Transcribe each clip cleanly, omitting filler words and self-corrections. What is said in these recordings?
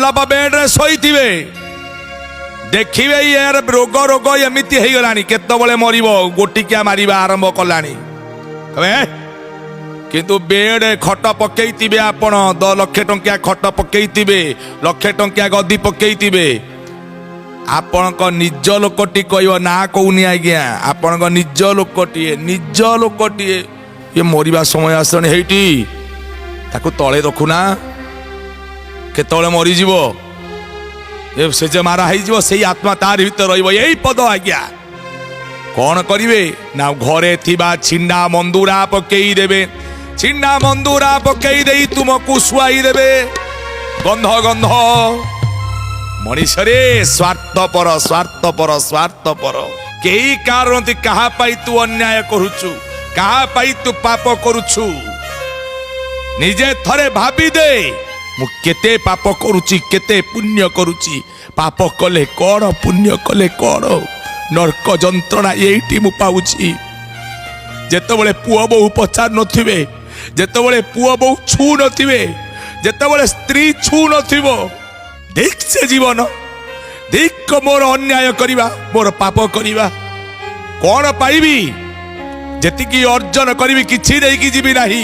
बल्लभ बेड्रे शोइथिबे देखिबे यार रोग रोग एमिति हो गलानी केतबळे मरिबो गोटिकिया मारिबा आरंभ कलानी किंतु बेड खट पकेइथिबे आपण 10 लाख टंकिया खट पकेइथिबे लाख टंकिया गद्दी पकेइथिबे आपण को निज लोकटी कहयो ना कहूनी आज्ञा आपण को निज लोकटी ये मरिबा समय आसने हेटी ताकू तळे रखुना केतबळे मरि जीवो से जे मारा हो से आत्मा तार भीतर रही पद आज्ञा कौन करिवे ना घरे थिबा छिंडा मंदुरा पकई देबे छिंडा मंदुरा पकई देई तुमको सुआई देबे गंध गंध मनीषरे स्वार्थपर स्वार्थपर स्वार्थपर केही कारण कहा पाई तू अन्याय करुछु कहा पाई तू पाप करुछु निजे थरे भाबी दे मु केते पाप करुची केते पुण्य करुची पाप कले कौन पुण्य कले कौन नरक जंत्रणा यही मु पाउची जेतबळे पुओ बहु पचार नथिबे जेतबळे पुओ बहु छू नथिबे जेतबळे स्त्री छू नथिबो देख से जीवन देख मोर अन्याय करिबा मोर पाप करिबा कौन पाइबी जेतिकी अर्जन करिबी किछि देकी जीवी नाही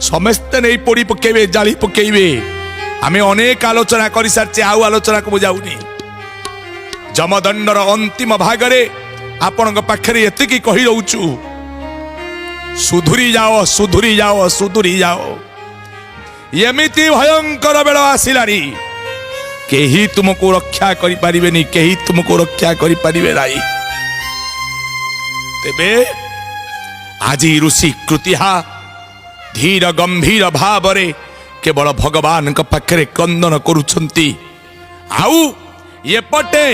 समस्ते नहीं पोड़ी पकेबे जाली पकेबे आमे अनेक आलोचना कर सारचे आउ आलोचना को बुझाउनी जमदंडर अंतिम भागरे आपण पाखरे एतिकी कहि रहउछु सुधुरी जाओ सुधुरी जाओ सुधुरी जाओ एमिति भयंकर बेला आसिलानी केही तुमको रक्षा करि परिबेनी केही तुमको रक्षा करि परिबे नाही तेबे आजी ऋषि कृतिहा धीर गंभीर भाव रे केवल भगवान पाखरे क्रंदन करुछंती आउ ये पटे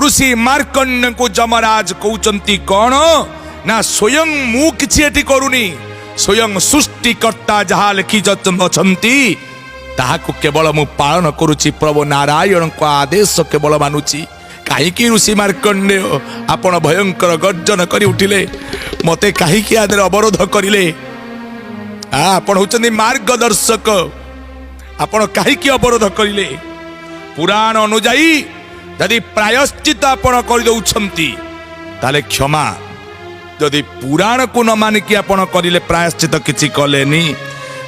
ऋषि मार्कंड को जमराज कहउचंती कौन ना स्वयं मु किछि एठी करूनी स्वयं सृष्टिकर्ता जहा लिखि अछंती ताहाको केवल मु पालन करुछि प्रभु नारायण को आदेश केवल मानुछि काहेकि ऋषि मार्कंड आपण भयंकर गर्जन करि उठिले मते काहेकि आदर अवरोध करिले आपण होचंदी मार्गदर्शक आपण काहेकि अवरोध करिले पुराण अनुजाई यदि प्रायश्चित आपण कर दउछंती ताले क्षमा यदि पुराण को न मानिकी आपण करिले प्रायश्चित किछि कलेनी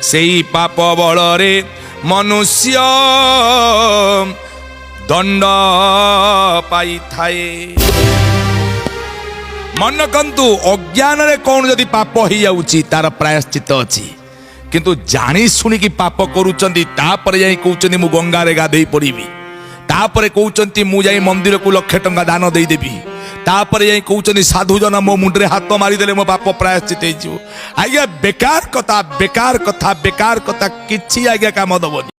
सेही पाप बलरे मनुष्य दंड पाई थाए मन कंतु अज्ञान रे कौन जदि पाप हो जाउची तार प्रायश्चित अछि किंतु जानी सुनी की पाप करूचंती तापर जाई कहउचंती मु गंगा रे गाधेई पड़ीबी तापर कहउचंती मु जाई मंदिर को लाख टंका दान देई देबी तापर जाई कहउचंती साधु जन मो मुंडरे हाथ मारी देले मो पाप प्रायश्चित हेजो आज्ञा बेकार कथा किछि आज्ञा काम दबनी।